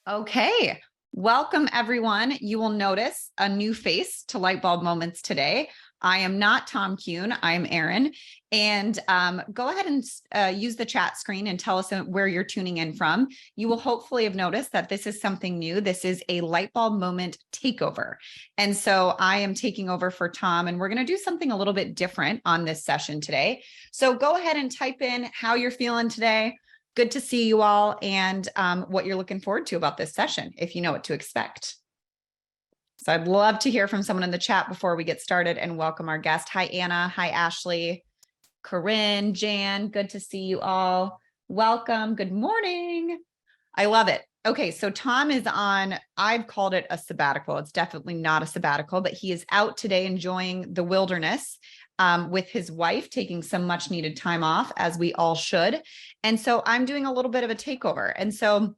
Okay, welcome everyone. You will notice a new face to Lightbulb Moments today. I am not Tom Kuhn, I'm Erin. And go ahead and use the chat screen and tell us where you're tuning in from. You will hopefully have noticed that this is something new. This is a Lightbulb Moment takeover. And so I am taking over for Tom, and we're going to do something a little bit different on this session today. So go ahead and type in how you're feeling today. Good to see you all, and what you're looking forward to about this session, if you know what to expect. So I'd love to hear from someone in the chat before we get started and welcome our guest. Hi, Anna. Hi, Ashley. Corinne, Jan, good to see you all. Welcome. Good morning. I love it. Okay, so Tom is on, I've called it a sabbatical. It's definitely not a sabbatical, but he is out today enjoying the wilderness with his wife, taking some much needed time off, as we all should. And so I'm doing a little bit of a takeover. And so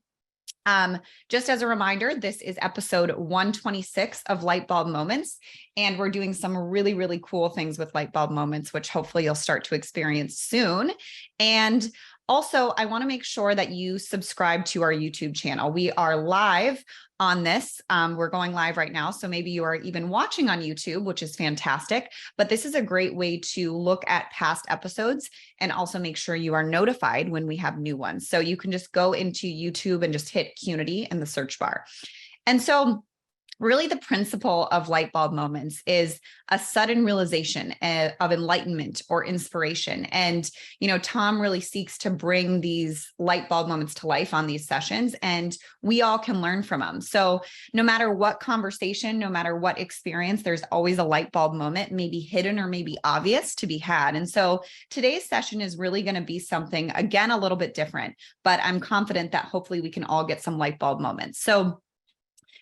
just as a reminder, this is episode 126 of Lightbulb Moments, and we're doing some really, really cool things with Lightbulb Moments, which hopefully you'll start to experience soon. And also, I want to make sure that you subscribe to our YouTube channel. We are live on this. We're going live right now. So maybe you are even watching on YouTube, which is fantastic. But this is a great way to look at past episodes and also make sure you are notified when we have new ones. So you can just go into YouTube and just hit Qnity in the search bar. And so really the principle of Lightbulb Moments is a sudden realization of enlightenment or inspiration. And, you know, Tom really seeks to bring these Lightbulb moments to life on these sessions, and we all can learn from them. So no matter what conversation, no matter what experience, there's always a Lightbulb moment, maybe hidden or maybe obvious, to be had. And so today's session is really going to be something, again, a little bit different, but I'm confident that hopefully we can all get some Lightbulb moments. So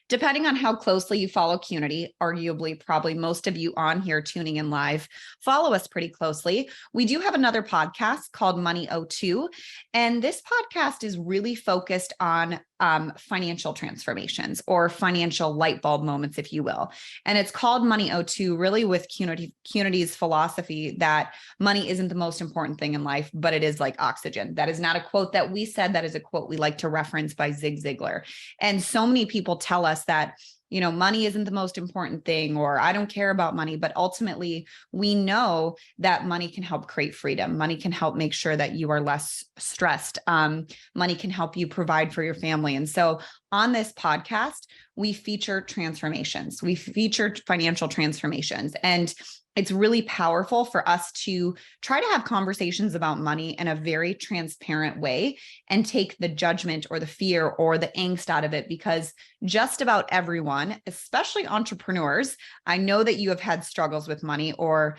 depending on how closely you follow Qnity, arguably probably most of you on here tuning in live follow us pretty closely. We do have another podcast called Money 02, and this podcast is really focused on financial transformations or financial light bulb moments, if you will. And it's called Money 02, really with Qnity's philosophy that money isn't the most important thing in life, but it is like oxygen. That is not a quote that we said. That is a quote we like to reference by Zig Ziglar. And so many people tell us that, you know, money isn't the most important thing, or I don't care about money. But ultimately, we know that money can help create freedom. Money can help make sure that you are less stressed. Money can help you provide for your family. And so on this podcast, we feature transformations. We feature financial transformations. And it's really powerful for us to try to have conversations about money in a very transparent way and take the judgment or the fear or the angst out of it, because just about everyone, especially entrepreneurs, I know that you have had struggles with money or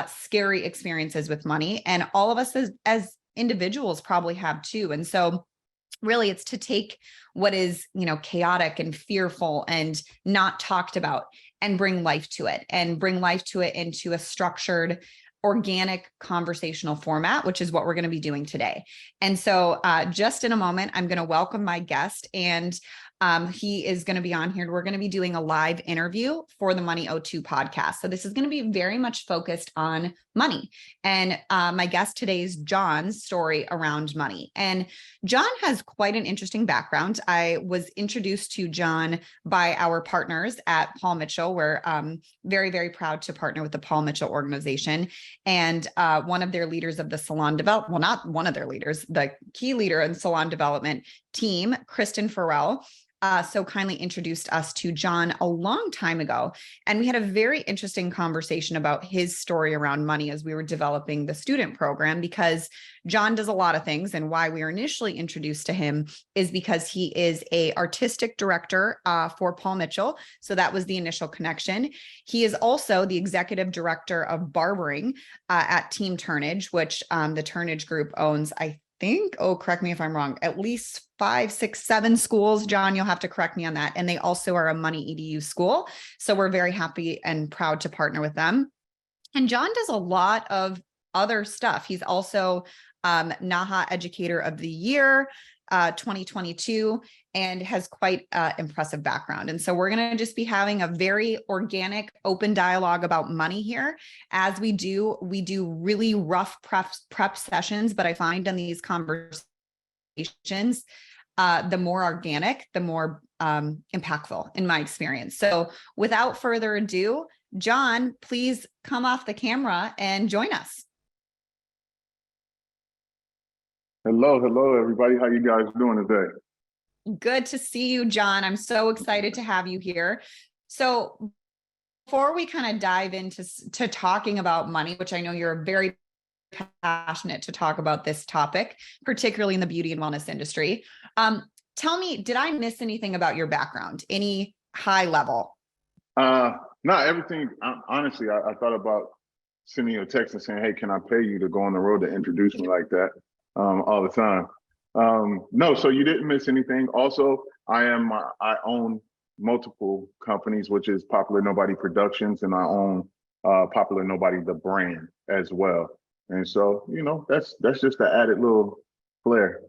scary experiences with money, and all of us as individuals probably have too. And so really, it's to take what is, you know, chaotic and fearful and not talked about and bring life to it, and bring life to it into a structured, organic conversational format, which is what we're going to be doing today. And so just in a moment, I'm going to welcome my guest, and he is going to be on here. We're going to be doing a live interview for the Money 02 podcast. So this is going to be very much focused on money. And my guest today is John's story around money. And John has quite an interesting background. I was introduced to John by our partners at Paul Mitchell. We're very, very proud to partner with the Paul Mitchell organization. And one of their leaders of the salon development, well, not one of their leaders, the key leader in salon development team, Kristen Farrell, so kindly introduced us to John a long time ago. And we had a very interesting conversation about his story around money as we were developing the student program, because John does a lot of things. And why we were initially introduced to him is because he is an artistic director for Paul Mitchell. So that was the initial connection. He is also the executive director of barbering at Team Turnage, which the Turnage Group owns, I think, correct me if I'm wrong, at least 5, 6, 7 schools. John, you'll have to correct me on that. And they also are a Money EDU school. So we're very happy and proud to partner with them. And John does a lot of other stuff. He's also NAHA Educator of the Year 2022, and has quite impressive background. And so we're going to just be having a very organic, open dialogue about money here. As we do really rough prep sessions, but I find in these conversations, the more organic, the more impactful in my experience. So without further ado, John, please come off the camera and join us. Hello, everybody. How you guys doing today? Good to see you, John. I'm so excited to have you here. So before we kind of dive into talking about money, which I know you're very passionate to talk about this topic, particularly in the beauty and wellness industry. Tell me, did I miss anything about your background? Any high level? Not everything. Honestly, I thought about sending you a text and saying, "Hey, can I pay you to go on the road to introduce me like that?" All the time. No, so you didn't miss anything. Also, I own multiple companies, which is Popular Nobody Productions, and I own Popular Nobody the brand as well. And so, that's just the added little flair.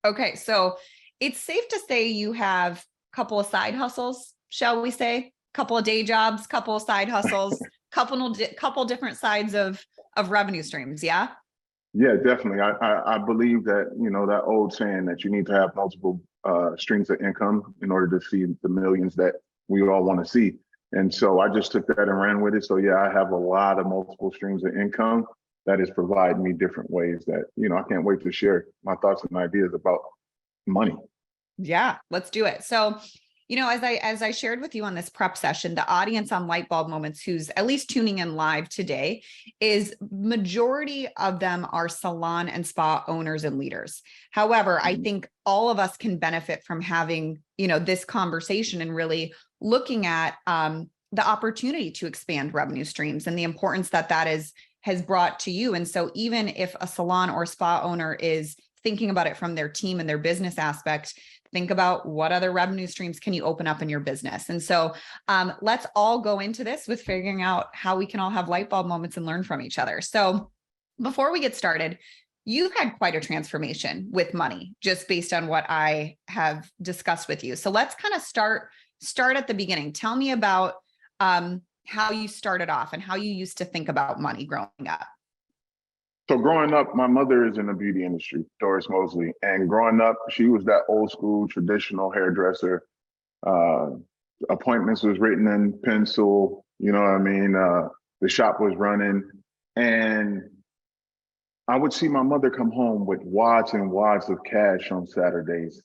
Okay, so it's safe to say you have a couple of side hustles, shall we say? Couple of day jobs, couple of side hustles, couple different sides of revenue streams, yeah? Yeah, definitely. I believe that, that old saying that you need to have multiple streams of income in order to see the millions that we all want to see. And so I just took that and ran with it. So yeah, I have a lot of multiple streams of income that is providing me different ways that, I can't wait to share my thoughts and ideas about money. Yeah, let's do it. So, as I shared with you on this prep session, the audience on Lightbulb Moments who's at least tuning in live today is majority of them are salon and spa owners and leaders. However, I think all of us can benefit from having, this conversation and really looking at the opportunity to expand revenue streams and the importance that has brought to you. And so even if a salon or spa owner is thinking about it from their team and their business aspect, think about what other revenue streams can you open up in your business. And so let's all go into this with figuring out how we can all have light bulb moments and learn from each other. So before we get started, you've had quite a transformation with money, just based on what I have discussed with you. So let's kind of start at the beginning. Tell me about how you started off and how you used to think about money growing up. So growing up, my mother is in the beauty industry, Doris Mosley. And growing up, she was that old school, traditional hairdresser. Appointments was written in pencil, you know what I mean? The shop was running. And I would see my mother come home with wads and wads of cash on Saturdays,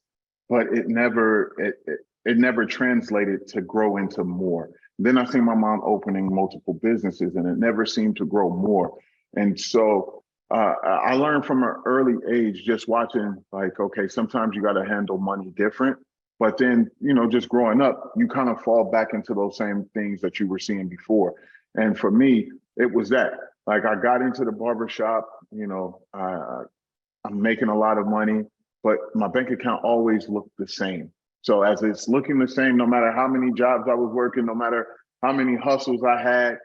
but it never translated to grow into more. Then I see my mom opening multiple businesses and it never seemed to grow more. And so I learned from an early age, just watching like, okay, sometimes you got to handle money different, but then, just growing up, you kind of fall back into those same things that you were seeing before. And for me, it was that, like, I got into the barbershop, I'm making a lot of money, but my bank account always looked the same. So as it's looking the same, no matter how many jobs I was working, no matter how many hustles I had,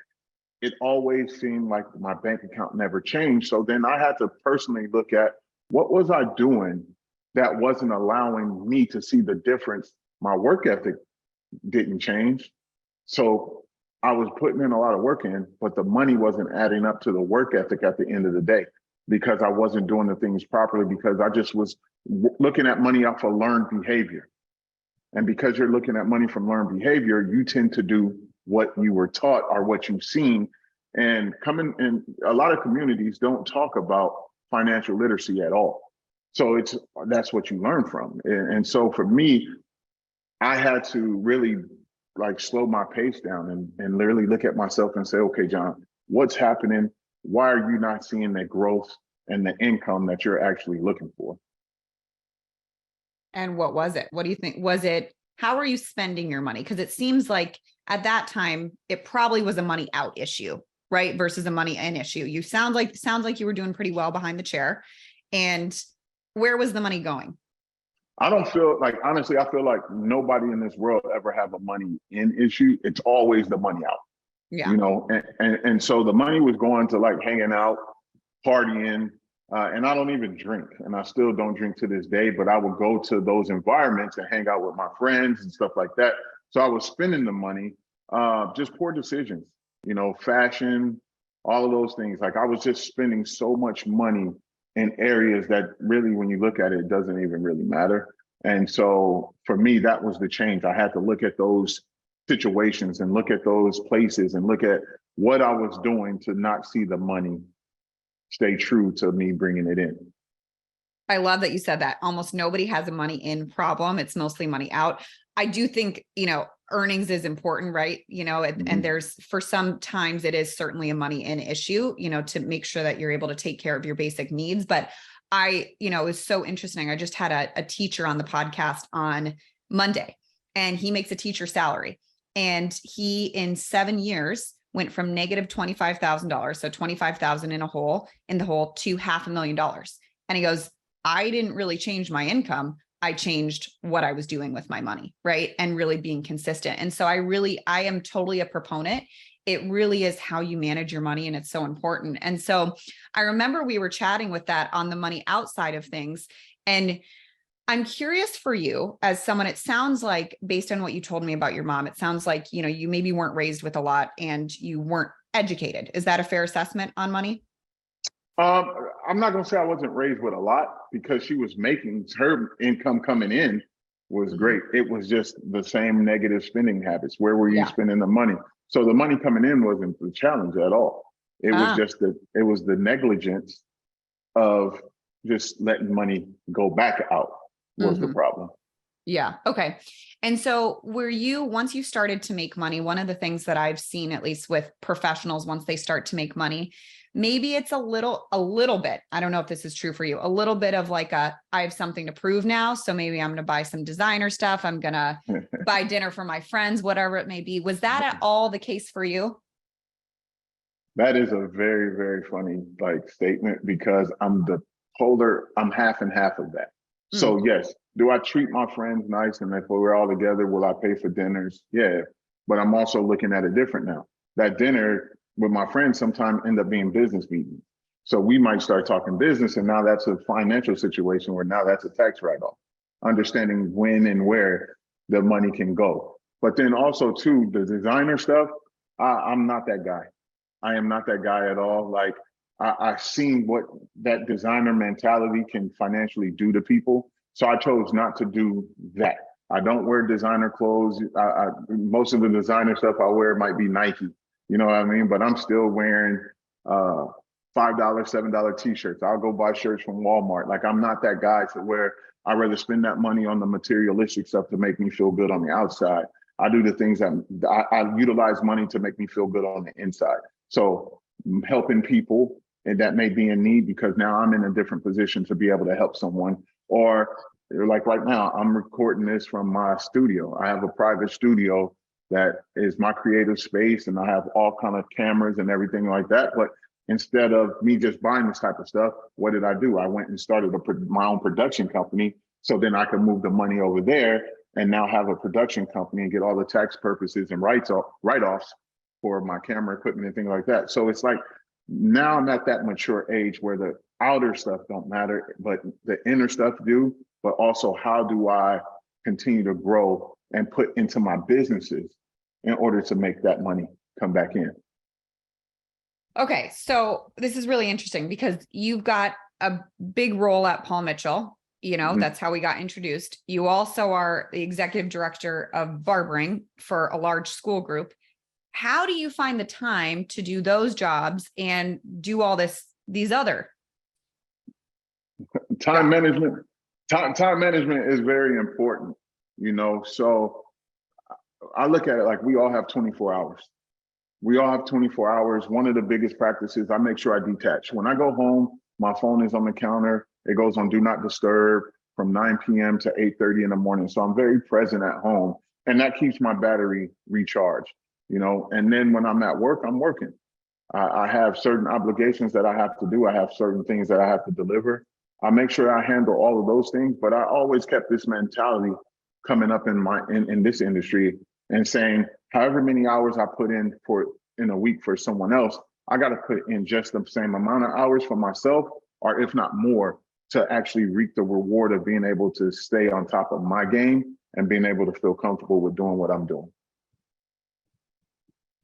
it always seemed like my bank account never changed. So then I had to personally look at what was I doing that wasn't allowing me to see the difference. My work ethic didn't change. So I was putting in a lot of work in, but the money wasn't adding up to the work ethic at the end of the day because I wasn't doing the things properly, because I just was looking at money off of learned behavior. And because you're looking at money from learned behavior, you tend to do what you were taught or what you've seen. And coming in, a lot of communities don't talk about financial literacy at all. So that's what you learn from. And so for me, I had to really like slow my pace down and literally look at myself and say, okay, John, what's happening? Why are you not seeing the growth and the income that you're actually looking for? And what was it? What do you think? How are you spending your money? Because it seems like at that time, it probably was a money out issue, right? Versus a money in issue. You sounds like you were doing pretty well behind the chair. And where was the money going? I don't feel like, honestly, I feel like nobody in this world ever have a money in issue. It's always the money out. Yeah. And so the money was going to like hanging out, partying, and I don't even drink, and I still don't drink to this day, but I would go to those environments and hang out with my friends and stuff like that. So I was spending the money, just poor decisions, fashion, all of those things. Like I was just spending so much money in areas that really, when you look at it, it doesn't even really matter. And so for me, that was the change. I had to look at those situations and look at those places and look at what I was doing to not see the money stay true to me bringing it in. I love that you said that. Almost nobody has a money in problem. It's mostly money out. I do think, earnings is important, right? And there's, for some times it is certainly a money in issue, to make sure that you're able to take care of your basic needs. But it was so interesting. I just had a teacher on the podcast on Monday, and he makes a teacher salary. And he, in 7 years, went from negative $25,000, so 25,000 in the hole, to $500,000. And he goes, I didn't really change my income. I changed what I was doing with my money, right? And really being consistent. And so I am totally a proponent. It really is how you manage your money, and it's so important. And so I remember we were chatting with that on the money outside of things. And I'm curious for you, as someone, it sounds like, based on what you told me about your mom, it sounds like, you maybe weren't raised with a lot and you weren't educated. Is that a fair assessment on money? I'm not going to say I wasn't raised with a lot, because she was making her income coming in was great. It was just the same negative spending habits. Where were you spending the money? So the money coming in wasn't the challenge at all. It was just the negligence of just letting money go back out was the problem. Yeah. Okay. And so once you started to make money, one of the things that I've seen, at least with professionals, once they start to make money, maybe it's a little bit, I don't know if this is true for you, a little bit of like I have something to prove now. So maybe I'm going to buy some designer stuff. I'm going to buy dinner for my friends, whatever it may be. Was that at all the case for you? That is a very, very funny statement, because I'm half and half of that. So yes, do I treat my friends nice? And if we're all together, will I pay for dinners? Yeah. But I'm also looking at it different now. That dinner with my friends sometimes end up being business meetings. So we might start talking business, and now that's a financial situation where now that's a tax write-off. Understanding when and where the money can go. But then also too, the designer stuff, I'm not that guy. I am not that guy at all. I've seen what that designer mentality can financially do to people. So I chose not to do that. I don't wear designer clothes. Most of the designer stuff I wear might be Nike, you know what I mean? But I'm still wearing $5, $7 t-shirts. I'll go buy shirts from Walmart. I'm not that guy to where I'd rather spend that money on the materialistic stuff to make me feel good on the outside. I do the things that I utilize money to make me feel good on the inside. So helping people, and that may be in need, because now I'm in a different position to be able to help someone. Or like right now, I'm recording this from my studio. I have a private studio that is my creative space, and I have all kind of cameras and everything like that. But instead of me just buying this type of stuff, what did I do? I went and started my own production company, so then I could move the money over there and now have a production company and get all the tax purposes and write-offs for my camera equipment and things like that. So it's like, now I'm at that mature age where the outer stuff don't matter, but the inner stuff do. But also, how do I continue to grow and put into my businesses in order to make that money come back in? Okay. So this is really interesting, because you've got a big role at Paul Mitchell. That's how we got introduced. You also are the executive director of barbering for a large school group. How do you find the time to do those jobs and do all these other? Time management. Time management is very important, so I look at it like we all have 24 hours. We all have 24 hours. One of the biggest practices, I make sure I detach. When I go home, my phone is on the counter. It goes on do not disturb from 9 p.m. to 8:30 in the morning. So I'm very present at home, and that keeps my battery recharged, and then when I'm at work, I'm working. I have certain obligations that I have to do. I have certain things that I have to deliver. I make sure I handle all of those things, but I always kept this mentality coming up in this industry and saying, however many hours I put in a week for someone else, I got to put in just the same amount of hours for myself, or if not more, to actually reap the reward of being able to stay on top of my game and being able to feel comfortable with doing what I'm doing.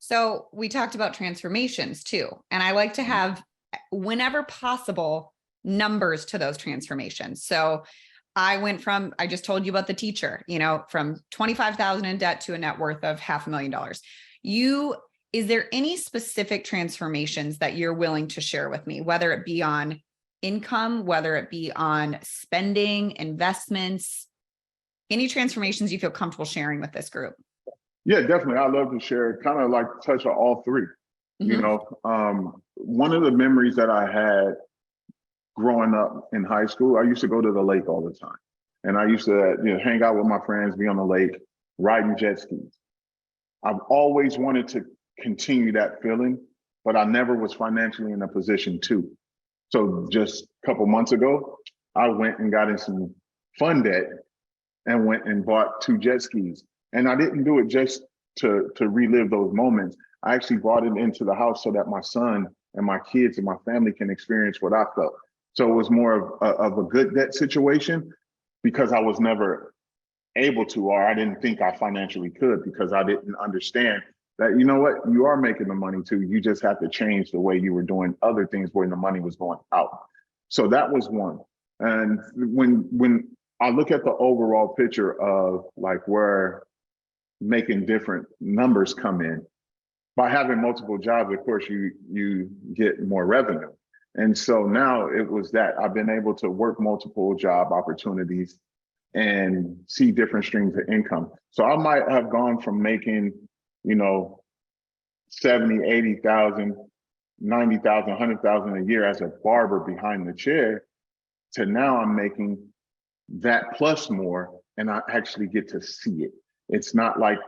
So we talked about transformations too, and I like to have, whenever possible, numbers to those transformations. So I went from, I just told you about the teacher, from 25,000 in debt to a net worth of $500,000. Is there any specific transformations that you're willing to share with me, whether it be on income, whether it be on spending, investments, any transformations you feel comfortable sharing with this group? Yeah, definitely. I love to share, kind of like touch on all three. One of the memories that I had growing up in high school, I used to go to the lake all the time. And I used to hang out with my friends, be on the lake, riding jet skis. I've always wanted to continue that feeling, but I never was financially in a position to. So just a couple months ago, I went and got in some fun debt and went and bought 2 jet skis. And I didn't do it just to relive those moments. I actually brought it into the house so that my son and my kids and my family can experience what I felt. So it was more of a good debt situation because I was never able to, or I didn't think I financially could, because I didn't understand that, you know what, you are making the money too. You just have to change the way you were doing other things when the money was going out. So that was one. And when I look at the overall picture of like where making different numbers come in, by having multiple jobs, of course, you get more revenue. And so now it was that I've been able to work multiple job opportunities and see different streams of income. So I might have gone from making, 70, 80,000, 90,000, 100,000 a year as a barber behind the chair to now I'm making that plus more, and I actually get to see it. It's not like,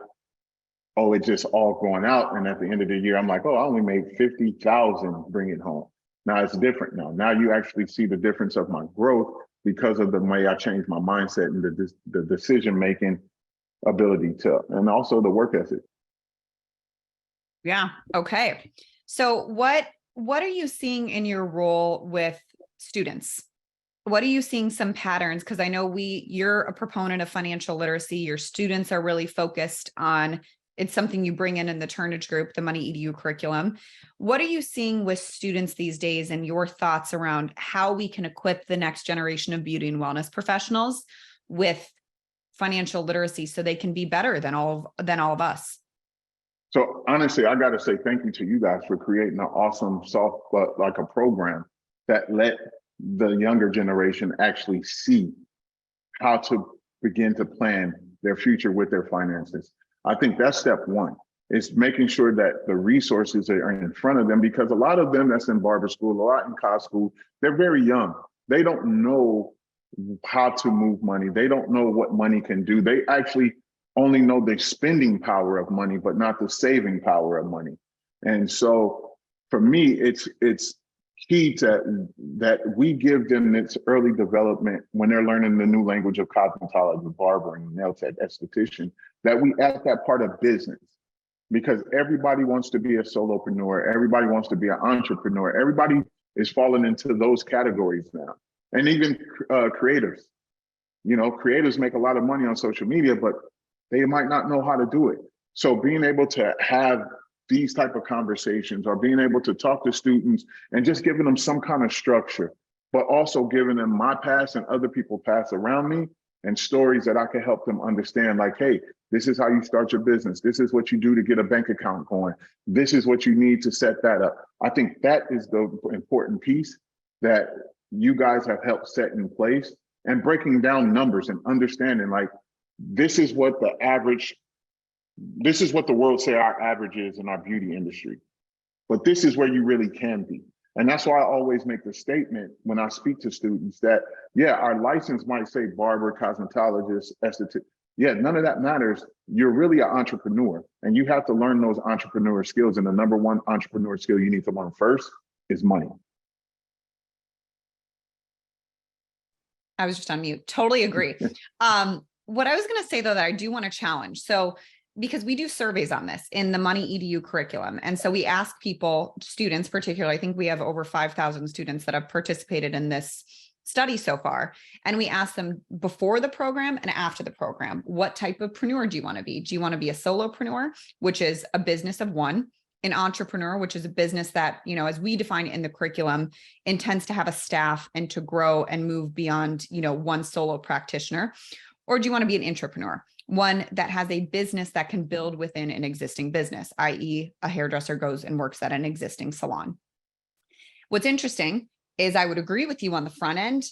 oh, it's just all going out. And at the end of the year, I'm like, oh, I only made 50,000 bring it home. Now it's different now. Now you actually see the difference of my growth because of the way I changed my mindset and the decision-making ability and also the work ethic. Yeah. Okay. So what are you seeing in your role with students? What are you seeing some patterns? Because I know you're a proponent of financial literacy. Your students are really focused on, it's something you bring in the Turnage group, the Money EDU curriculum. What are you seeing with students these days and your thoughts around how we can equip the next generation of beauty and wellness professionals with financial literacy so they can be better than all of us? So honestly, I got to say thank you to you guys for creating an awesome like a program that let the younger generation actually see how to begin to plan their future with their finances. I think that's step one, is making sure that the resources are in front of them, because a lot of them that's in barber school, a lot in college school, they're very young. They don't know how to move money. They don't know what money can do. They actually only know the spending power of money, but not the saving power of money. And so for me, it's key that we give them this early development when they're learning the new language of cosmetology, barbering, nail tech, esthetician, that we add that part of business, because everybody wants to be a solopreneur. Everybody wants to be an entrepreneur. Everybody is falling into those categories now. And even creators, creators make a lot of money on social media, but they might not know how to do it. So being able to have these type of conversations, or being able to talk to students and just giving them some kind of structure, but also giving them my past and other people's past around me and stories that I can help them understand, like, hey, this is how you start your business. This is what you do to get a bank account going. This is what you need to set that up. I think that is the important piece that you guys have helped set in place, and breaking down numbers and understanding, like, this is what the world say our average is in our beauty industry, but this is where you really can be. And that's why I always make the statement when I speak to students that, yeah, our license might say barber, cosmetologist, esthetician. Yeah, none of that matters. You're really an entrepreneur, and you have to learn those entrepreneur skills. And the number one entrepreneur skill you need to learn first is money. I was just on mute. Totally agree. What I was going to say, though, that I do want to challenge. So, because we do surveys on this in the Money EDU curriculum. And so we ask people, students particularly, I think we have over 5,000 students that have participated in this study so far. And we ask them before the program and after the program, what type of preneur do you want to be? Do you want to be a solopreneur, which is a business of one? an entrepreneur, which is a business that, as we define it in the curriculum, intends to have a staff and to grow and move beyond, one solo practitioner? Or do you want to be an intrapreneur, one that has a business that can build within an existing business, i.e. a hairdresser goes and works at an existing salon? What's interesting is I would agree with you on the front end.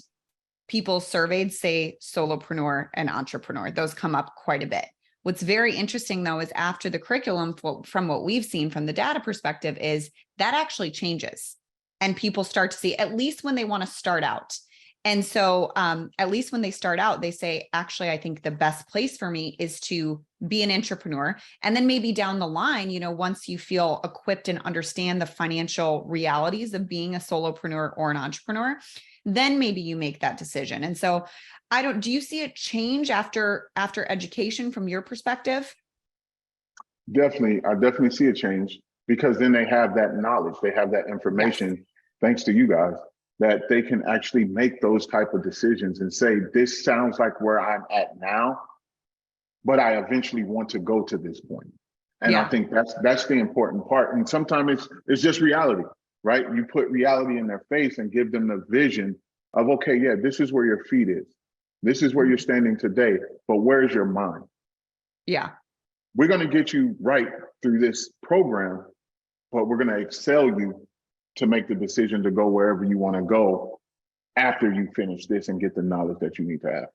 People surveyed say solopreneur and entrepreneur. Those come up quite a bit. What's very interesting, though, is after the curriculum, from what we've seen from the data perspective, is that actually changes. And people start to see, at least when they want to start out. And so at least when they start out, they say, actually, I think the best place for me is to be an entrepreneur. And then maybe down the line, once you feel equipped and understand the financial realities of being a solopreneur or an entrepreneur, then maybe you make that decision. And so do you see it change after education from your perspective? Definitely. I definitely see a change, because then they have that knowledge, they have that information, yes, thanks to you guys, that they can actually make those type of decisions and say, this sounds like where I'm at now, but I eventually want to go to this point. And I think that's the important part. And sometimes it's just reality, right? You put reality in their face and give them the vision of, okay, yeah, this is where your feet is. This is where you're standing today, but where's your mind? Yeah. We're going to get you right through this program, but we're going to excel you to make the decision to go wherever you want to go after you finish this and get the knowledge that you need to have.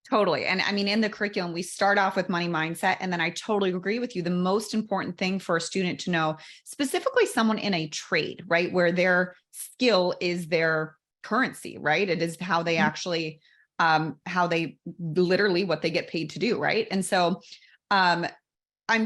Totally. And I mean, in the curriculum, we start off with money mindset. And then I totally agree with you. The most important thing for a student to know, specifically someone in a trade, right, where their skill is their currency, right? It is how they actually how they literally what they get paid to do. Right. And so I'm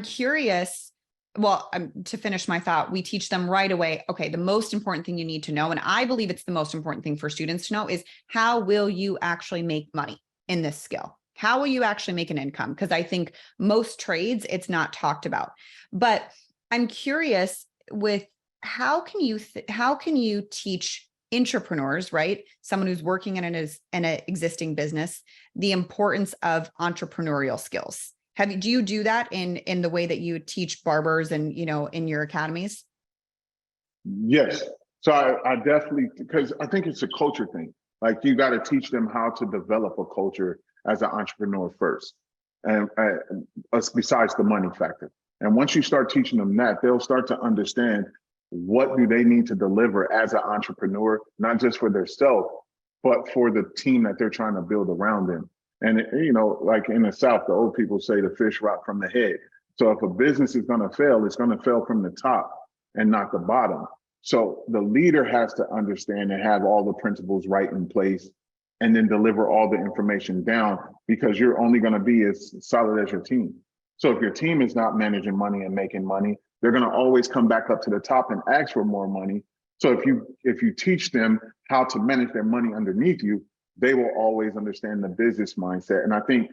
curious, to finish my thought, we teach them right away. Okay. The most important thing you need to know, and I believe it's the most important thing for students to know, is how will you actually make money in this skill? How will you actually make an income? Because I think most trades, it's not talked about, but I'm curious with how can you teach intrapreneurs, right? Someone who's working in an existing business, the importance of entrepreneurial skills. Do you do that in the way that you teach barbers and, in your academies? Yes. So I definitely, because I think it's a culture thing. Like, you got to teach them how to develop a culture as an entrepreneur first, and besides the money factor. And once you start teaching them that, they'll start to understand what do they need to deliver as an entrepreneur, not just for themselves, but for the team that they're trying to build around them. And, like in the South, the old people say the fish rot from the head. So if a business is going to fail, it's going to fail from the top and not the bottom. So the leader has to understand and have all the principles right in place, and then deliver all the information down, because you're only going to be as solid as your team. So if your team is not managing money and making money, they're going to always come back up to the top and ask for more money. So if you teach them how to manage their money underneath you, they will always understand the business mindset. And I think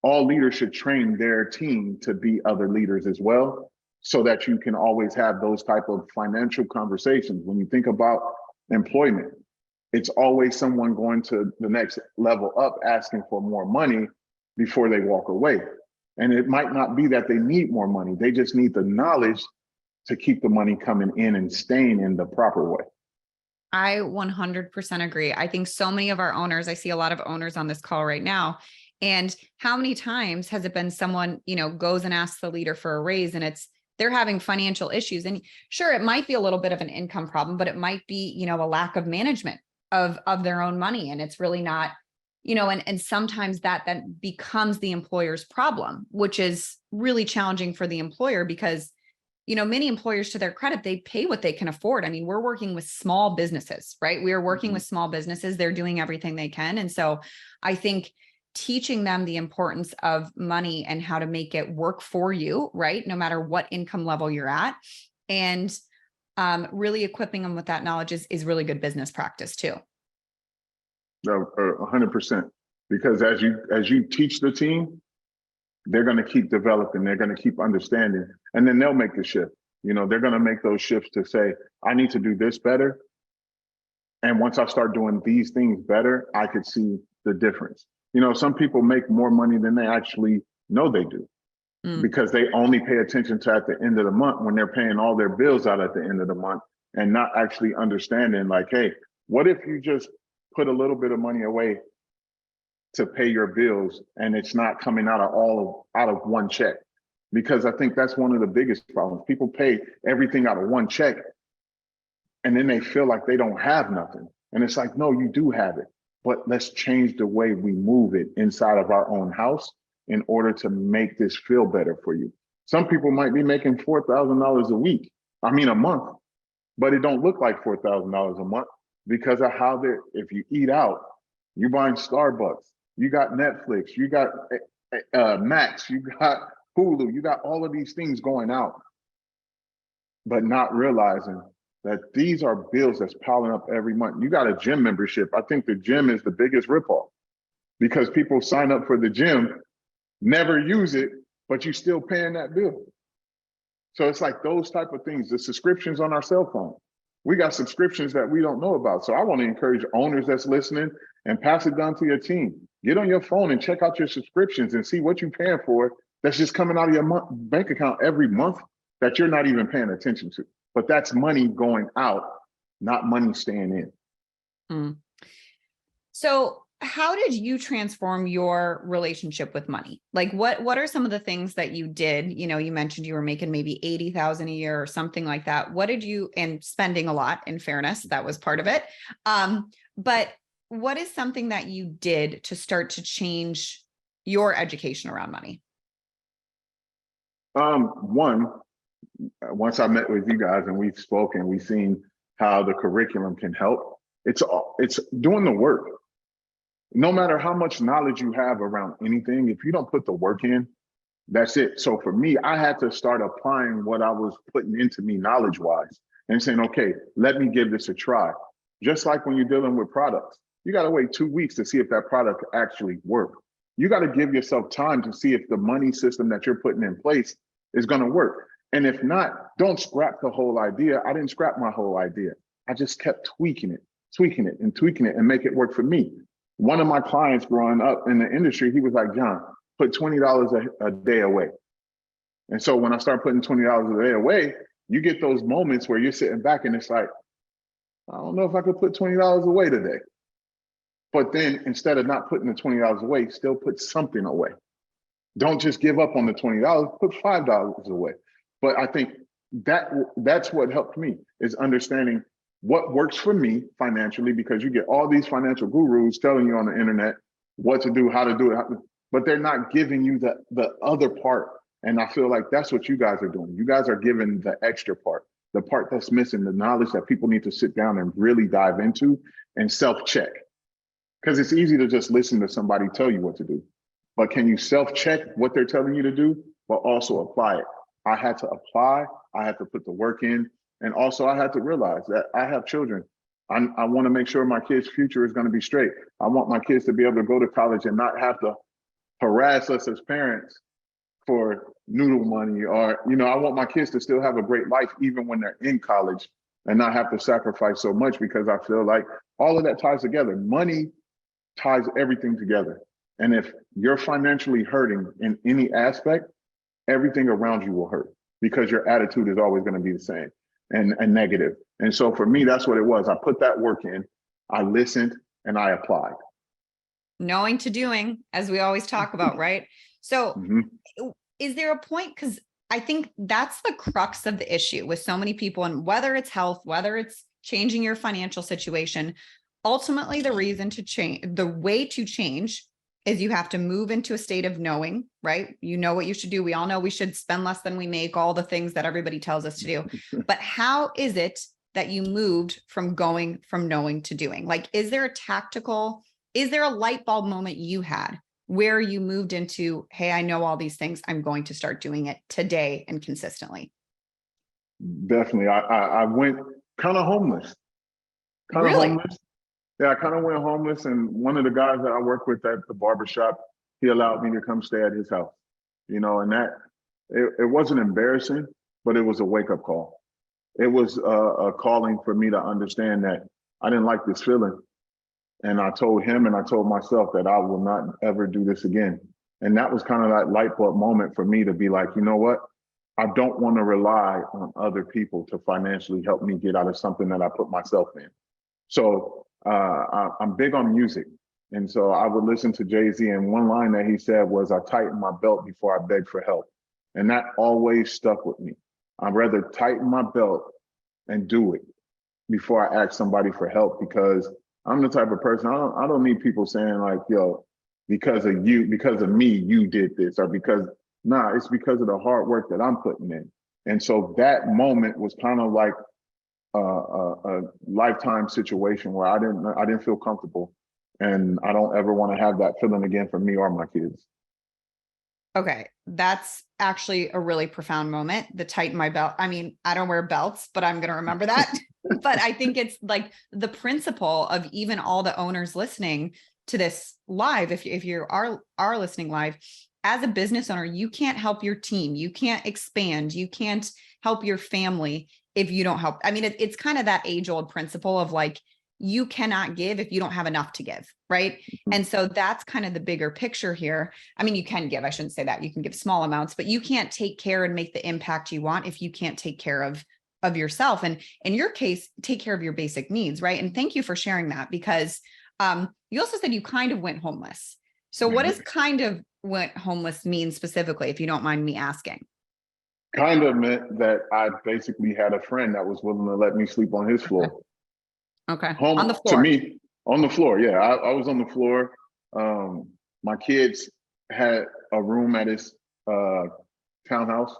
all leaders should train their team to be other leaders as well, so that you can always have those type of financial conversations. When you think about employment, it's always someone going to the next level up asking for more money before they walk away. And it might not be that they need more money. They just need the knowledge to keep the money coming in and staying in the proper way. I 100% agree. I think so many of our owners, I see a lot of owners on this call right now. And how many times has it been someone, goes and asks the leader for a raise, and they're having financial issues? And sure, it might be a little bit of an income problem, but it might be, a lack of management of their own money. And it's really not, and sometimes that then becomes the employer's problem, which is really challenging for the employer, because, many employers, to their credit, they pay what they can afford. I mean, we're working with small businesses, right? We are working with small businesses. They're doing everything they can. And so I think teaching them the importance of money and how to make it work for you, right? No matter what income level you're at, and really equipping them with that knowledge is really good business practice too. No, 100%. Because as you teach the team, they're going to keep developing. They're going to keep understanding, and then they'll make the shift. They're going to make those shifts to say, I need to do this better. And once I start doing these things better, I could see the difference. Some people make more money than they actually know they do. because they only pay attention to at the end of the month when they're paying all their bills out at the end of the month and not actually understanding like, hey, what if you just put a little bit of money away to pay your bills and it's not coming out of one check? Because I think that's one of the biggest problems. People pay everything out of one check and then they feel like they don't have nothing. And it's like, no, you do have it, but let's change the way we move it inside of our own house in order to make this feel better for you. Some people might be making $4,000 a week, a month, but it don't look like $4,000 a month because of how if you eat out, you're buying Starbucks, you got Netflix, you got Max, you got Hulu, you got all of these things going out, but not realizing that these are bills that's piling up every month. You got a gym membership. I think the gym is the biggest ripoff because people sign up for the gym, never use it, but you're still paying that bill. So it's like those type of things, the subscriptions on our cell phone. We got subscriptions that we don't know about. So I want to encourage owners that's listening and pass it down to your team. Get on your phone and check out your subscriptions and see what you're paying for that's just coming out of your bank account every month that you're not even paying attention to. But that's money going out, not money staying in. So how did you transform your relationship with money? Like what are some of the things that you did? You know, you mentioned you were making maybe 80,000 a year or something like that. What did you, and spending a lot, in fairness, that was part of it. But what is something that you did to start to change your education around money? Once I met with you guys and we've spoken, we've seen how the curriculum can help. It's doing the work. No matter how much knowledge you have around anything, if you don't put the work in, that's it. So for me, I had to start applying what I was putting into me knowledge-wise and saying, okay, let me give this a try. Just like when you're dealing with products, you got to wait 2 weeks to see if that product actually works. You got to give yourself time to see if the money system that you're putting in place is going to work. And if not, don't scrap the whole idea. I didn't scrap my whole idea. I just kept tweaking it and make it work for me. One of my clients growing up in the industry, he was like, John, put $20 a day away. And so when I start putting $20 a day away, you get those moments where you're sitting back and it's like, I don't know if I could put $20 away today. But then instead of not putting the $20 away, still put something away. Don't just give up on the $20, put $5 away. But I think that's what helped me, is understanding what works for me financially, because you get all these financial gurus telling you on the internet what to do, how to do it, but they're not giving you the other part. And I feel like that's what you guys are doing. You guys are giving the extra part, the part that's missing, the knowledge that people need to sit down and really dive into and self-check. Because it's easy to just listen to somebody tell you what to do. But can you self-check what they're telling you to do, but also apply it? I had to apply, I had to put the work in, and also I had to realize that I have children. I want to make sure my kids' future is going to be straight. I want my kids to be able to go to college and not have to harass us as parents for noodle money, or, I want my kids to still have a great life even when they're in college and not have to sacrifice so much, because I feel like all of that ties together. Money ties everything together. And if you're financially hurting in any aspect, everything around you will hurt, because your attitude is always going to be the same and negative. And so for me, that's what it was. I put that work in, I listened, and I applied. Knowing to doing, as we always talk about, right? So is there a point, because I think that's the crux of the issue with so many people, and whether it's health, whether it's changing your financial situation, ultimately the reason to change, the way to change, is you have to move into a state of knowing, right? You know what you should do. We all know we should spend less than we make, all the things that everybody tells us to do. But how is it that you moved from going from knowing to doing? Like, is there a light bulb moment you had where you moved into, hey, I know all these things, I'm going to start doing it today and consistently? Definitely. I went kind of homeless. Homeless. Yeah, I kind of went homeless, and one of the guys that I work with at the barbershop, he allowed me to come stay at his house, and that, it wasn't embarrassing, but it was a wake-up call. It was a calling for me to understand that I didn't like this feeling. And I told him and I told myself that I will not ever do this again. And that was kind of that light bulb moment for me to be like, you know what? I don't want to rely on other people to financially help me get out of something that I put myself in. So I'm big on music. And so I would listen to Jay-Z, and one line that he said was, I tighten my belt before I beg for help. And that always stuck with me. I'd rather tighten my belt and do it before I ask somebody for help, because I'm the type of person, I don't need people saying like, yo, because of you, because of me, you did this, or because, nah, it's because of the hard work that I'm putting in. And so that moment was kind of like a lifetime situation where I didn't feel comfortable, and I don't ever want to have that feeling again for me or my kids. Okay, that's actually a really profound moment. The tighten my belt. I mean, I don't wear belts, but I'm going to remember that. But I think it's like the principle of even all the owners listening to this live. If you are listening live, as a business owner, you can't help your team. You can't expand. You can't help your family if you don't help. I mean, it's kind of that age old principle of like, you cannot give if you don't have enough to give, right? And so that's kind of the bigger picture here. I mean, you can give, I shouldn't say that, you can give small amounts, but you can't take care and make the impact you want if you can't take care of yourself. And in your case, take care of your basic needs, right? And thank you for sharing that, because you also said you kind of went homeless. So what does kind of went homeless mean specifically, if you don't mind me asking? Kind of meant that I basically had a friend that was willing to let me sleep on his floor. Okay. Home On the to floor. me, on the floor. Yeah, I was on the floor. My kids had a room at his townhouse,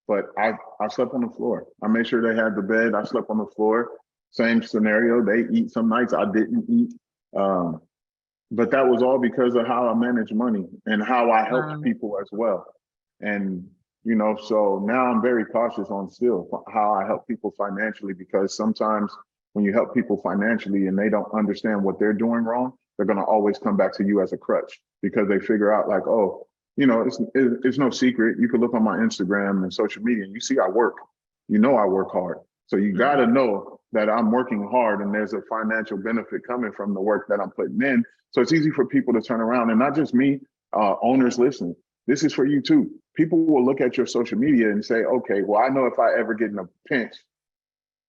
but I slept on the floor. I made sure they had the bed. I slept on the floor. Same scenario. They eat some nights. I didn't eat. But that was all because of how I managed money and how I helped people as well. And you know, so now I'm very cautious on still how I help people financially, because sometimes when you help people financially and they don't understand what they're doing wrong, they're going to always come back to you as a crutch, because they figure out like, oh, you know, it's no secret. You can look on my Instagram and social media and you see I work. You know I work hard. So you got to know that I'm working hard and there's a financial benefit coming from the work that I'm putting in. So it's easy for people to turn around, and not just me, owners listening. This is for you too. People will look at your social media and say, okay, well, I know if I ever get in a pinch,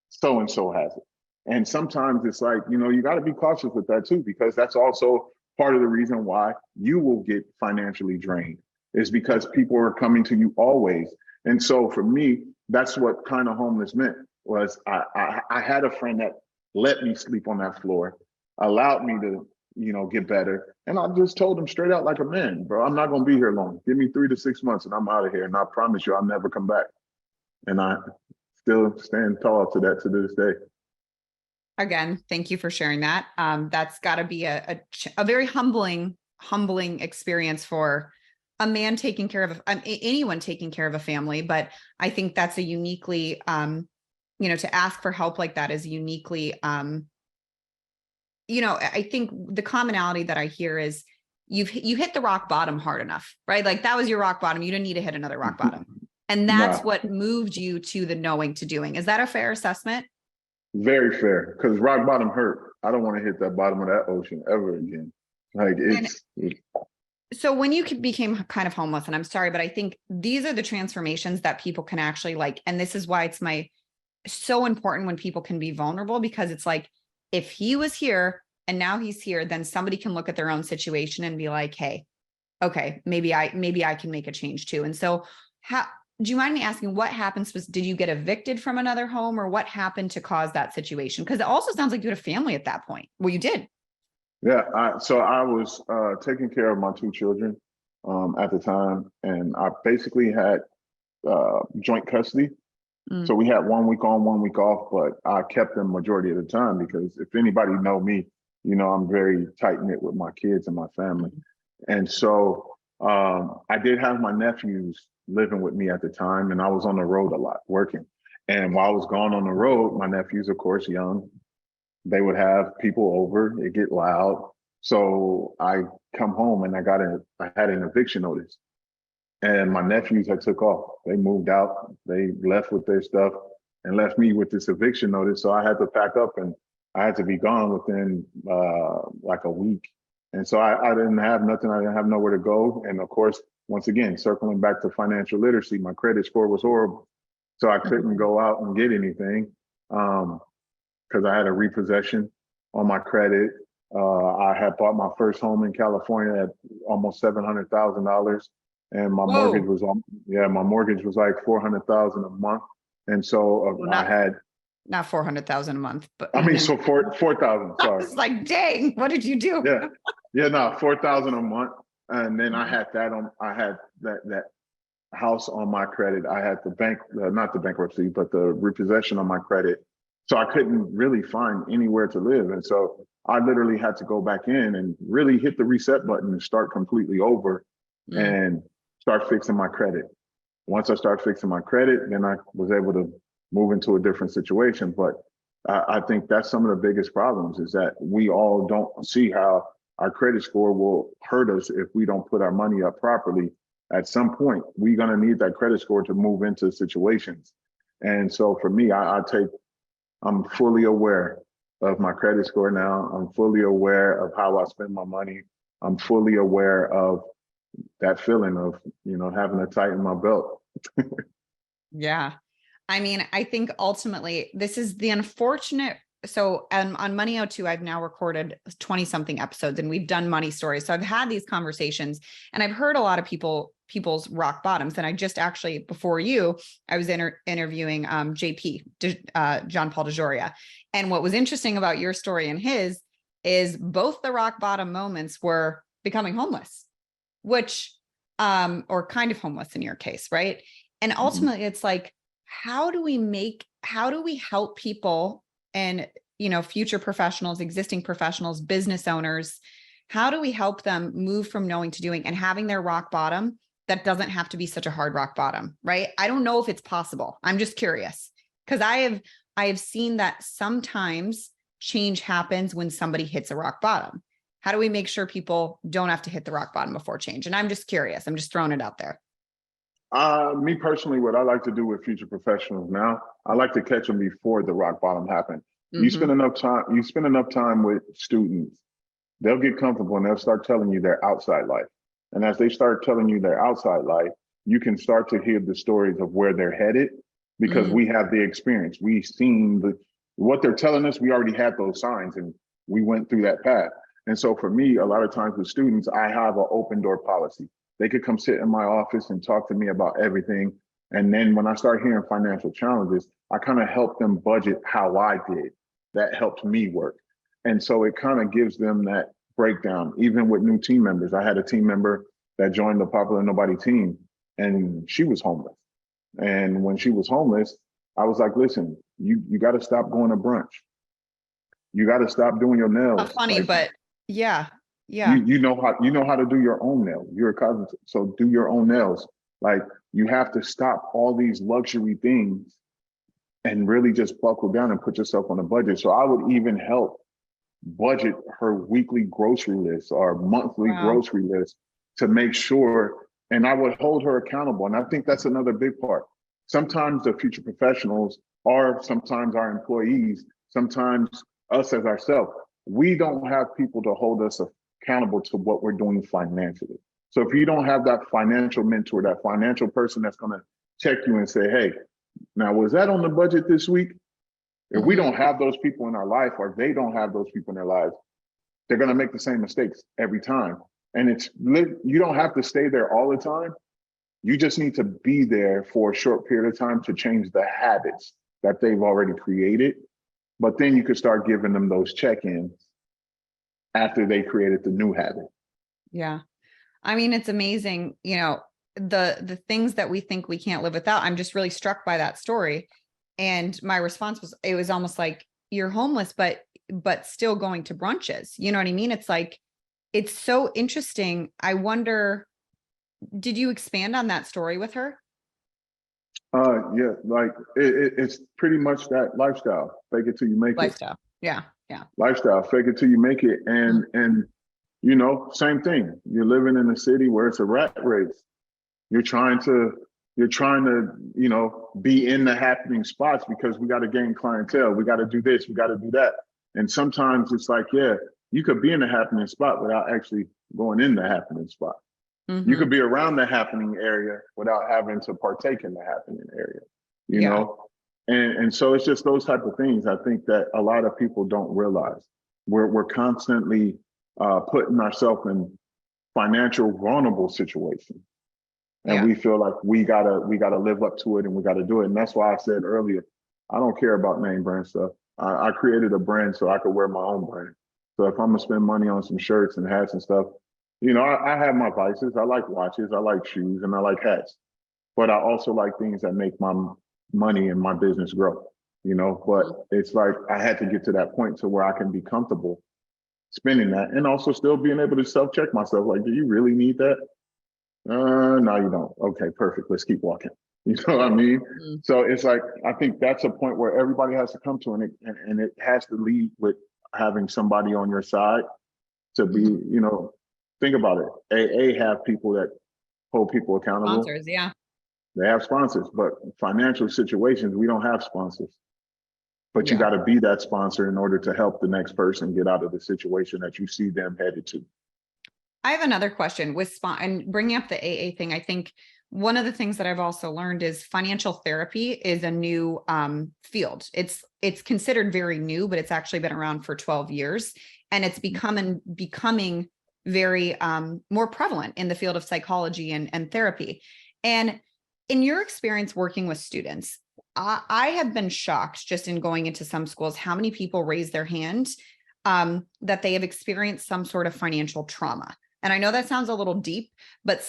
so-and-so has it. And sometimes it's like, you know, you got to be cautious with that too, because that's also part of the reason why you will get financially drained, is because people are coming to you always. And so for me, that's what kind of homeless meant, was I had a friend that let me sleep on that floor, allowed me to, you know, get better. And I just told him straight out like a man, bro, I'm not going to be here long. Give me 3 to 6 months and I'm out of here. And I promise you, I'll never come back. And I still stand tall to that to this day. Again, thank you for sharing that. That's got to be a very humbling experience for a man taking care of anyone taking care of a family. But I think that's a uniquely, you know, to ask for help like that is uniquely, you know, I think the commonality that I hear is you hit the rock bottom hard enough, right? Like that was your rock bottom. You didn't need to hit another rock bottom. And that's what moved you to the knowing to doing. Is that a fair assessment? Very fair, because rock bottom hurt. I don't want to hit that bottom of that ocean ever again. Like so when you became kind of homeless, and I'm sorry, but I think these are the transformations that people can actually like, and this is why it's so important when people can be vulnerable, because it's like, if he was here and now he's here, then somebody can look at their own situation and be like, hey, okay, maybe I can make a change too. And so do you mind me asking what happens? Did you get evicted from another home, or what happened to cause that situation? Because it also sounds like you had a family at that point. Well, you did. Yeah, so I was taking care of my 2 children at the time, and I basically had joint custody. So we had 1 week on, 1 week off, but I kept them majority of the time, because if anybody know me, you know, I'm very tight knit with my kids and my family. And so I did have my nephews living with me at the time, and I was on the road a lot working. And while I was gone on the road, my nephews, of course, young, they would have people over, it get loud. So I come home and I had an eviction notice. And my nephews had took off. They moved out. They left with their stuff and left me with this eviction notice. So I had to pack up and I had to be gone within like a week. And so I didn't have nothing. I didn't have nowhere to go. And of course, once again, circling back to financial literacy, my credit score was horrible. So I couldn't go out and get anything because I had a repossession on my credit. I had bought my first home in California at almost $700,000, and my mortgage Whoa. was my mortgage was like $400,000 a month, and so Well, I had not 400,000 a month, but I mean so 4,000. I Sorry, was like, dang, what did you do? no 4,000 a month, and then I had that house on my credit. I had the bank, not the bankruptcy, but the repossession on my credit. So I couldn't really find anywhere to live. And so I literally had to go back in and really hit the reset button and start completely over and start fixing my credit. Once I started fixing my credit, then I was able to move into a different situation. But I think that's some of the biggest problems is that we all don't see how our credit score will hurt us if we don't put our money up properly. At some point, we're going to need that credit score to move into situations. And so for me, I'm fully aware of my credit score now. I'm fully aware of how I spend my money. I'm fully aware of that feeling of, having to tighten my belt. Yeah. I mean, I think ultimately this is the unfortunate. So on Money O2, I've now recorded 20 something episodes and we've done money stories. So I've had these conversations and I've heard a lot of people's rock bottoms. And I just actually, before you, I was interviewing JP, John Paul DeJoria. And what was interesting about your story and his is both the rock bottom moments were becoming homeless, which, or kind of homeless in your case, right? And ultimately it's like, how do we help people and, future professionals, existing professionals, business owners, how do we help them move from knowing to doing and having their rock bottom that doesn't have to be such a hard rock bottom, right? I don't know if it's possible. I'm just curious because I have seen that sometimes change happens when somebody hits a rock bottom. How do we make sure people don't have to hit the rock bottom before change? And I'm just curious. I'm just throwing it out there. Me personally, what I like to do with future professionals now, I like to catch them before the rock bottom happened. You spend enough time with students, they'll get comfortable and they'll start telling you their outside life. And as they start telling you their outside life, you can start to hear the stories of where they're headed because we have the experience. We've seen what they're telling us. We already had those signs and we went through that path. And so for me, a lot of times with students, I have an open door policy. They could come sit in my office and talk to me about everything. And then when I start hearing financial challenges, I kind of help them budget how I did. That helped me work. And so it kind of gives them that breakdown. Even with new team members, I had a team member that joined the Popular Nobody team and she was homeless. And when she was homeless, I was like, listen, you got to stop going to brunch. You got to stop doing your nails. Not funny, but yeah. You know how to do your own nails. You're a cosmetologist, so do your own nails. Like you have to stop all these luxury things and really just buckle down and put yourself on a budget. So I would even help budget her weekly grocery list or monthly grocery list to make sure, and I would hold her accountable. And I think that's another big part. Sometimes the future professionals are sometimes our employees, sometimes us as ourselves. We don't have people to hold us accountable to what we're doing financially. So if you don't have that financial mentor, that financial person that's going to check you and say, hey, now was that on the budget this week? If we don't have those people in our life or they don't have those people in their lives, they're going to make the same mistakes every time. And you don't have to stay there all the time. You just need to be there for a short period of time to change the habits that they've already created. But then you could start giving them those check-ins after they created the new habit. Yeah. I mean, it's amazing, the things that we think we can't live without. I'm just really struck by that story. And my response was, it was almost like you're homeless, but still going to brunches. You know what I mean? It's like, it's so interesting. I wonder, did you expand on that story with her? Yeah, like it's pretty much that lifestyle. Fake it till you make it. Lifestyle. Yeah. Lifestyle. Fake it till you make it. And same thing. You're living in a city where it's a rat race. You're trying to, be in the happening spots because we got to gain clientele. We got to do this. We got to do that. And sometimes it's like, yeah, you could be in a happening spot without actually going in the happening spot. You Mhm. could be around the happening area without having to partake in the happening area, you Yeah. know? And so it's just those type of things I think that a lot of people don't realize. We're constantly putting ourselves in financial vulnerable situations. And Yeah. we feel like we gotta live up to it and we gotta do it. And that's why I said earlier, I don't care about name brand stuff. I created a brand so I could wear my own brand. So if I'm gonna spend money on some shirts and hats and stuff, you know, I have my vices. I like watches, I like shoes, and I like hats. But I also like things that make my money and my business grow, you know. But it's like I had to get to that point to where I can be comfortable spending that and also still being able to self-check myself. Like, do you really need that? No, you don't. Okay, perfect. Let's keep walking. You know what I mean? Mhm. So it's like I think that's a point where everybody has to come to, and it has to lead with having somebody on your side to be, Mhm. you know, think about it. AA have people that hold people accountable. Sponsors. Yeah. They have sponsors, but financial situations, we don't have sponsors. But you Yeah. got to be that sponsor in order to help the next person get out of the situation that you see them headed to. I have another question with and bringing up the AA thing. I think one of the things that I've also learned is financial therapy is a new field. It's considered very new, but it's actually been around for 12 years, and it's becoming very more prevalent in the field of psychology and therapy. And in your experience working with students, I have been shocked just in going into some schools how many people raise their hand that they have experienced some sort of financial trauma. And I know that sounds a little deep, but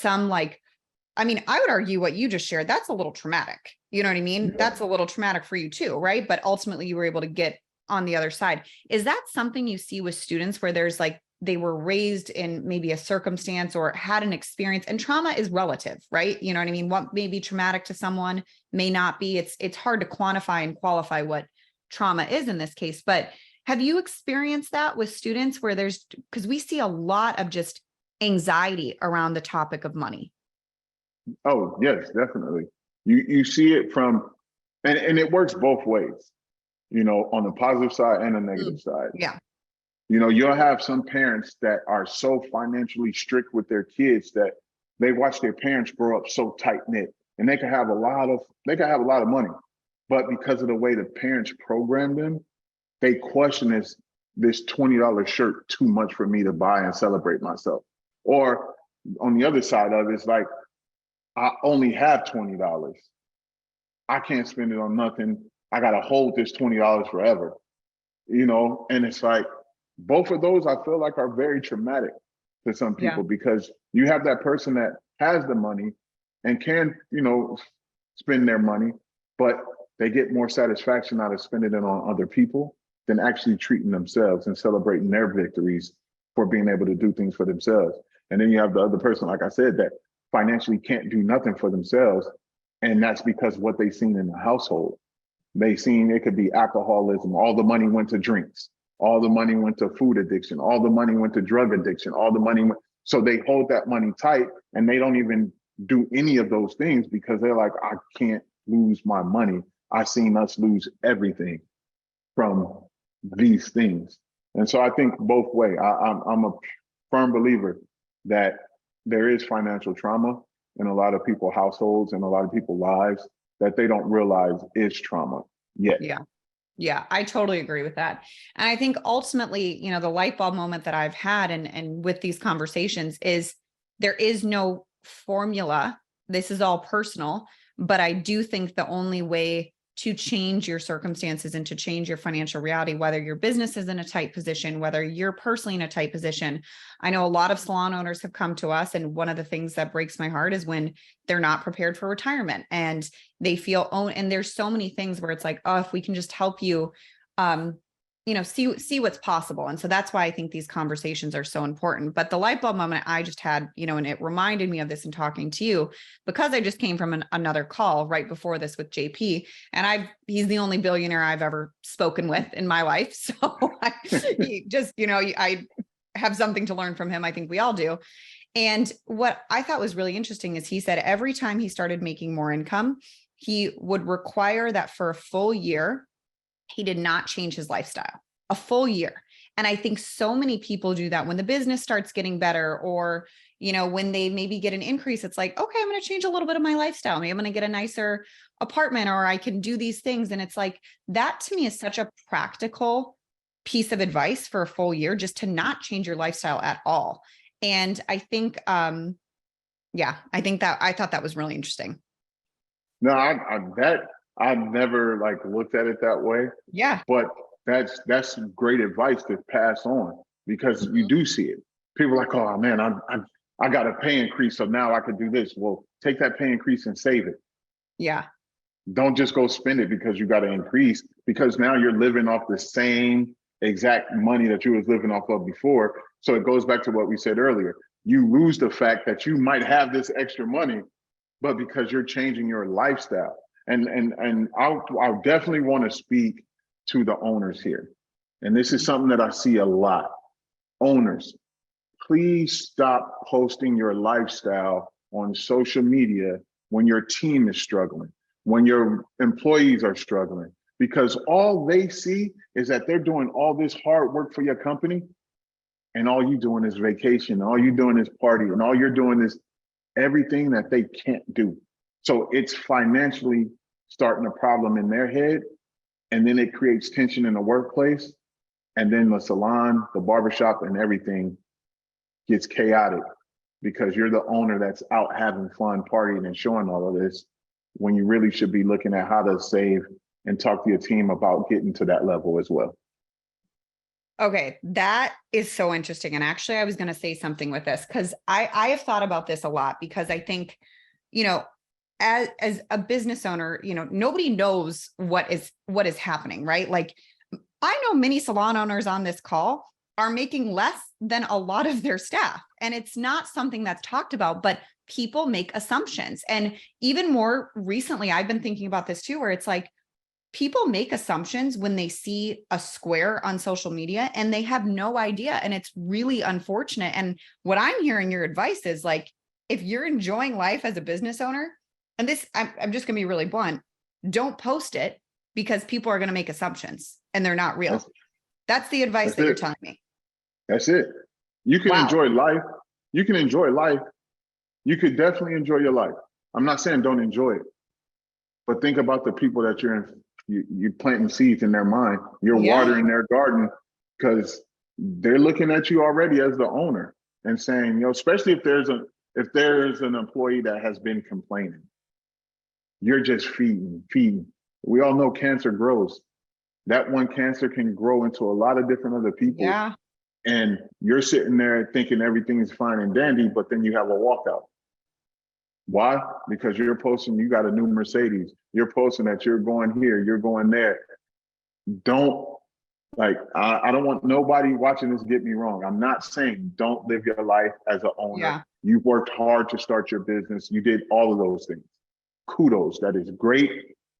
I mean, I would argue what you just shared, that's a little traumatic. You know what I mean? That's a little traumatic for you too, right? But ultimately you were able to get on the other side. Is that something you see with students where there's like, they were raised in maybe a circumstance or had an experience, and trauma is relative, right? You know what I mean? What may be traumatic to someone may not be. It's hard to quantify and qualify what trauma is in this case, but have you experienced that with students where because we see a lot of just anxiety around the topic of money? Oh, yes, definitely. You see it from, and it works both ways, you know, on the positive side and the negative side. Yeah. You know, you'll have some parents that are so financially strict with their kids that they watch their parents grow up so tight knit, and they can have a lot of money, but because of the way the parents program them, they question this $20 shirt too much for me to buy and celebrate myself. Or on the other side of it, it's like, I only have $20. I can't spend it on nothing. I gotta hold this $20 forever, you know? And it's like, both of those I feel like are very traumatic to some Yeah. people, because you have that person that has the money and can, you know, spend their money, but they get more satisfaction out of spending it on other people than actually treating themselves and celebrating their victories for being able to do things for themselves. And then you have the other person, like I said, that financially can't do nothing for themselves. And that's because what they've seen in the household. They seen it could be alcoholism. All the money went to drinks. All the money went to food addiction. All the money went to drug addiction. All the money went. So they hold that money tight and they don't even do any of those things because they're like, I can't lose my money. I've seen us lose everything from these things. And so I think both way. I'm a firm believer that there is financial trauma in a lot of people's households and a lot of people's lives that they don't realize is trauma yet. Yeah. Yeah, I totally agree with that. And I think ultimately, you know, the light bulb moment that I've had and with these conversations is there is no formula. This is all personal, but I do think the only way to change your circumstances and to change your financial reality, whether your business is in a tight position, whether you're personally in a tight position. I know a lot of salon owners have come to us, and one of the things that breaks my heart is when they're not prepared for retirement and they feel and there's so many things where it's like, oh, if we can just help you, you know, see what's possible. And so that's why I think these conversations are so important. But the light bulb moment I just had, you know, and it reminded me of this in talking to you, because I just came from another call right before this with JP, and he's the only billionaire I've ever spoken with in my life. So I have something to learn from him. I think we all do. And what I thought was really interesting is he said every time he started making more income, he would require that for a full year, he did not change his lifestyle, a full year. And I think so many people do that when the business starts getting better, or, you know, when they maybe get an increase, it's like, okay, I'm going to change a little bit of my lifestyle. Maybe I'm going to get a nicer apartment, or I can do these things. And it's like, that to me is such a practical piece of advice for a full year, just to not change your lifestyle at all. And I think, yeah, I thought that was really interesting. No, I never like looked at it that way, Yeah. but that's great advice to pass on, because you do see it. People are like, oh man, I got a pay increase, so now I can do this. Well, take that pay increase and save it. Yeah. Don't just go spend it because you got an increase, because now you're living off the same exact money that you was living off of before. So it goes back to what we said earlier. You lose the fact that you might have this extra money, but because you're changing your lifestyle. And I'll definitely want to speak to the owners here. And this is something that I see a lot. Owners, please stop posting your lifestyle on social media when your team is struggling, when your employees are struggling, because all they see is that they're doing all this hard work for your company, and all you doing is vacation, all you doing is party, and all you're doing is everything that they can't do. So it's financially starting a problem in their head, and then it creates tension in the workplace, and then the salon, the barbershop, and everything gets chaotic because you're the owner that's out having fun, partying, and showing all of this, when you really should be looking at how to save and talk to your team about getting to that level as well. Okay, that is so interesting. And actually, I was going to say something with this, because I have thought about this a lot, because I think, you know, as a business owner, you know, nobody knows what is happening, right? Like, I know many salon owners on this call are making less than a lot of their staff, and it's not something that's talked about, but people make assumptions. And even more recently, I've been thinking about this too, where it's like, people make assumptions when they see a square on social media and they have no idea. And it's really unfortunate. And what I'm hearing your advice is like, if you're enjoying life as a business owner, and this, I'm just going to be really blunt, don't post it, because people are going to make assumptions and they're not real. That's the advice that you're telling me. That's it. You can enjoy life. You can enjoy life. You could definitely enjoy your life. I'm not saying don't enjoy it, but think about the people that you're planting seeds in their mind. You're watering their garden, because they're looking at you already as the owner and saying, you know, especially if there's an employee that has been complaining, you're just feeding. We all know cancer grows. That one cancer can grow into a lot of different other people. Yeah. And you're sitting there thinking everything is fine and dandy, but then you have a walkout. Why? Because you're posting, you got a new Mercedes. You're posting that you're going here, you're going there. Don't, like, I don't want nobody watching this get me wrong. I'm not saying don't live your life as an owner. Yeah. You worked hard to start your business. You did all of those things. Kudos. That is great.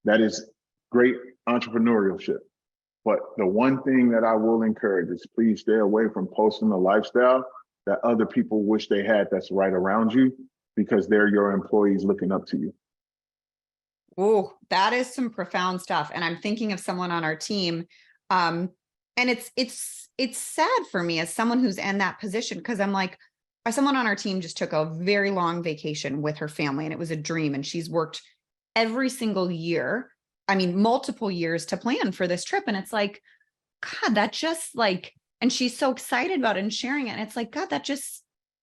That is great entrepreneurship. But the one thing that I will encourage is, please stay away from posting a lifestyle that other people wish they had that's right around you, because they're your employees looking up to you. Oh, that is some profound stuff. And I'm thinking of someone on our team. And it's sad for me as someone who's in that position, because I'm like, someone on our team just took a very long vacation with her family, and it was a dream. And she's worked every single year, I mean, multiple years, to plan for this trip. And it's like, God, that just like, and she's so excited about it and sharing it. And it's like, God,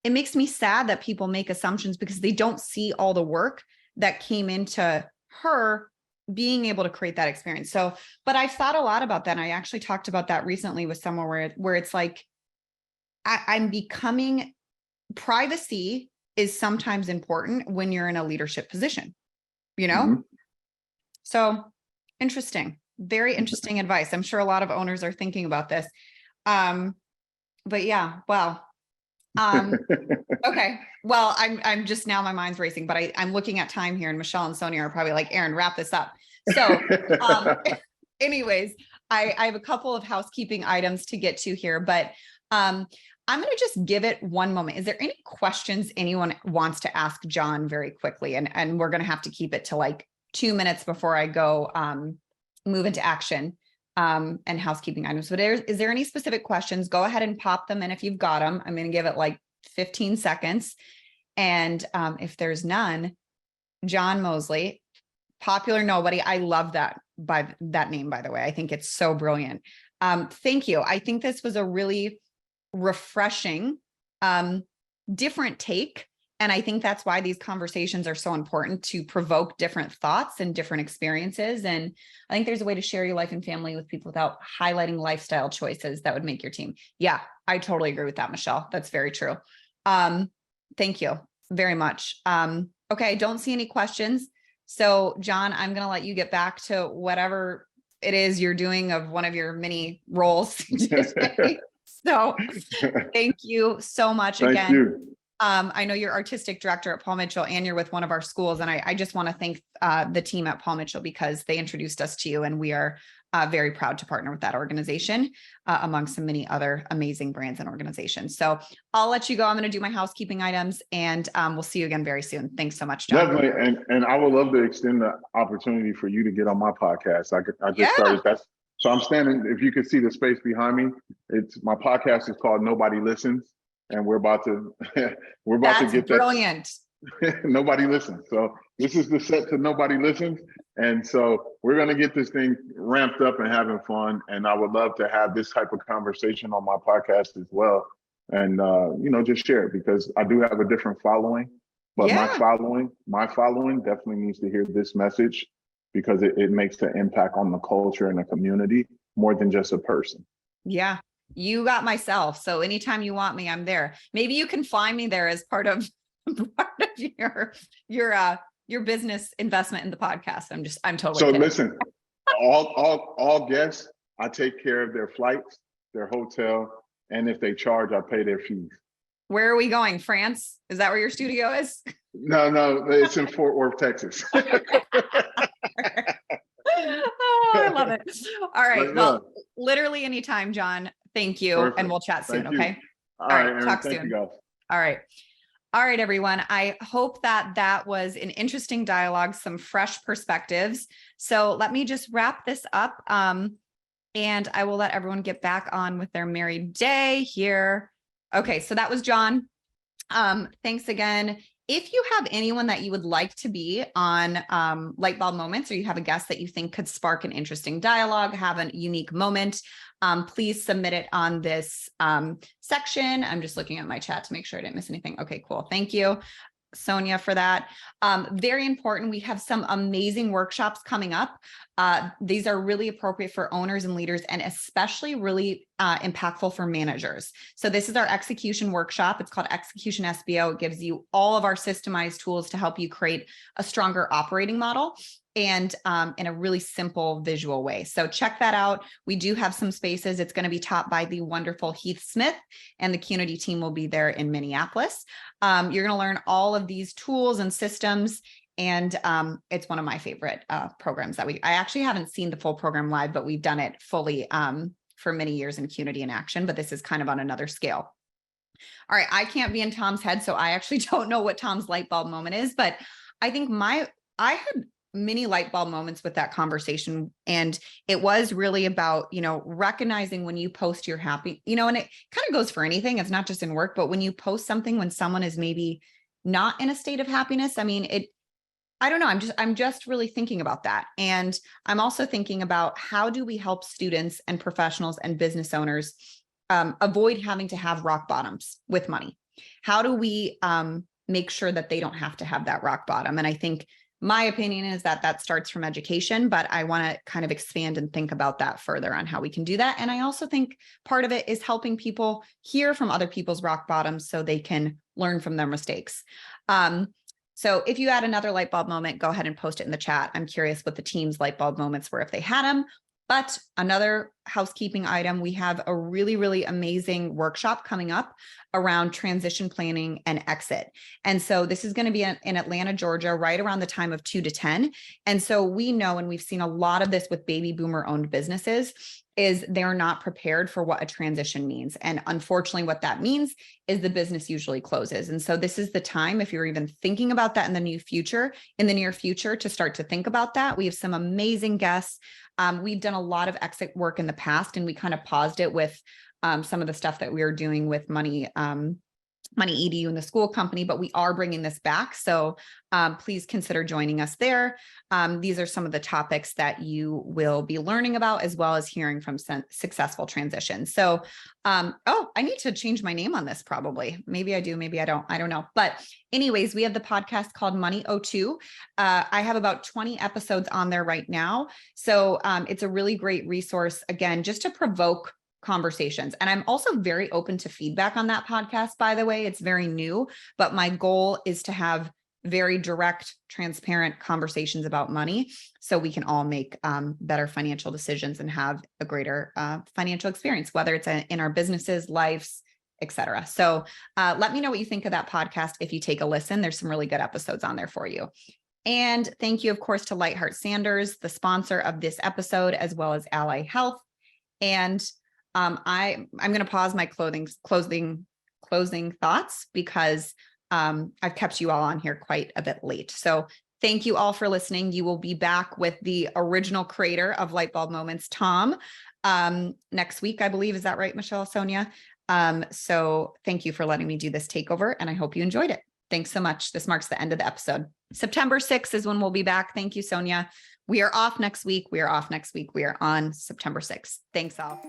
it makes me sad that people make assumptions because they don't see all the work that came into her being able to create that experience. So, but I've thought a lot about that. And I actually talked about that recently with someone where it's like, I'm becoming, privacy is sometimes important when you're in a leadership position, you know? Mm-hmm. So interesting, very interesting advice. I'm sure a lot of owners are thinking about this. But yeah, well, okay. Well, I'm just, now my mind's racing, but I'm looking at time here, and Michelle and Sonia are probably like, Erin, wrap this up. So, anyways, I have a couple of housekeeping items to get to here, but, I'm going to just give it one moment. Is there any questions anyone wants to ask John very quickly? And we're going to have to keep it to like 2 minutes before I go, move into action. and housekeeping items. But is there any specific questions? Go ahead and pop them in if you've got them. I'm going to give it like 15 seconds. And if there's none, John Mosley, popular nobody. I love that by that name, by the way. I think it's so brilliant. Thank you. I think this was a really refreshing, different take. And I think that's why these conversations are so important, to provoke different thoughts and different experiences. And I think there's a way to share your life and family with people without highlighting lifestyle choices that would make your team. Yeah, I totally agree with that, Michelle. That's very true. Thank you very much. Okay, I don't see any questions. So John, I'm going to let you get back to whatever it is you're doing of one of your many roles today. So thank you so much again. Thank you. I know you're artistic director at Paul Mitchell and you're with one of our schools. And I just want to thank the team at Paul Mitchell because they introduced us to you, and we are very proud to partner with that organization among some many other amazing brands and organizations. So I'll let you go. I'm going to do my housekeeping items, and we'll see you again very soon. Thanks so much, John. Definitely. And I would love to extend the opportunity for you to get on my podcast. I just started that. So I'm standing, if you can see the space behind me, my podcast is called Nobody Listens. And we're about to get brilliant. That. Nobody listens. So this is the set to Nobody Listens. And so we're going to get this thing ramped up and having fun. And I would love to have this type of conversation on my podcast as well. And, just share it, because I do have a different following, but my following definitely needs to hear this message, because it makes an impact on the culture and the community more than just a person. Yeah. You got myself. So anytime you want me, I'm there. Maybe you can fly me there as part of your business investment in the podcast. I'm totally so kidding. Listen, all guests, I take care of their flights, their hotel, and if they charge, I pay their fees. Where are we going? France? Is that where your studio is? No, it's in Fort Worth, Texas. Oh, I love it. All right. Well, literally anytime, John. Thank you. Perfect. And we'll chat soon. Okay. All right. Erin, talk soon. You guys. All right. All right, everyone. I hope that was an interesting dialogue, some fresh perspectives. So let me just wrap this up. And I will let everyone get back on with their merry day here. Okay. So that was John. Thanks again. If you have anyone that you would like to be on Lightbulb Moments, or you have a guest that you think could spark an interesting dialogue, have a unique moment, please submit it on this section. I'm just looking at my chat to make sure I didn't miss anything. Okay, cool. Thank you, Sonia, for that. Very important. We have some amazing workshops coming up. These are really appropriate for owners and leaders, and especially really impactful for managers. So this is our execution workshop. It's called Execution SBO. It gives you all of our systemized tools to help you create a stronger operating model, and in a really simple visual way. So check that out. We do have some spaces. It's going to be taught by the wonderful Heath Smith, and the Qnity team will be there in Minneapolis. You're going to learn all of these tools and systems, and it's one of my favorite programs that I actually haven't seen the full program live, but we've done it fully for many years in Qnity in action, but this is kind of on another scale. All right, I can't be in Tom's head, so I actually don't know what Tom's light bulb moment is, but I think I had many light bulb moments with that conversation. And it was really about, recognizing when you post you're happy, and it kind of goes for anything. It's not just in work, but when you post something when someone is maybe not in a state of happiness, I don't know. I'm just really thinking about that. And I'm also thinking about, how do we help students and professionals and business owners avoid having to have rock bottoms with money? How do we make sure that they don't have to have that rock bottom? And I think my opinion is that starts from education, but I want to kind of expand and think about that further on how we can do that. And I also think part of it is helping people hear from other people's rock bottoms so they can learn from their mistakes. So if you had another light bulb moment, go ahead and post it in the chat. I'm curious what the team's light bulb moments were if they had them. But another housekeeping item, we have a really, really amazing workshop coming up around transition planning and exit. And so this is going to be in Atlanta, Georgia, right around the time of 2 to 10. And so we know, and we've seen a lot of this with baby boomer owned businesses, is they're not prepared for what a transition means. And unfortunately, what that means is the business usually closes. And so this is the time, if you're even thinking about that in the near future, to start to think about that. We have some amazing guests. We've done a lot of exit work in the past, and we kind of paused it with some of the stuff that we were doing with Money EDU and the school company, but we are bringing this back. So please consider joining us there. These are some of the topics that you will be learning about, as well as hearing from successful transitions. So, oh, I need to change my name on this probably. Maybe I do, maybe I don't know. But anyways, we have the podcast called Money O2. I have about 20 episodes on there right now. So it's a really great resource, again, just to provoke conversations. And I'm also very open to feedback on that podcast, by the way. It's very new, but my goal is to have very direct, transparent conversations about money so we can all make better financial decisions and have a greater financial experience, whether it's in our businesses, lives, etc. So let me know what you think of that podcast if you take a listen. There's some really good episodes on there for you. And thank you, of course, to Lightheart Sanders, the sponsor of this episode, as well as Ally Health. And I'm going to pause my closing thoughts because I've kept you all on here quite a bit late. So thank you all for listening. You will be back with the original creator of Lightbulb Moments, Tom, next week, I believe. Is that right, Michelle, Sonia? So thank you for letting me do this takeover, and I hope you enjoyed it. Thanks so much. This marks the end of the episode. September 6th is when we'll be back. Thank you, Sonia. We are off next week. We are on September 6th. Thanks all.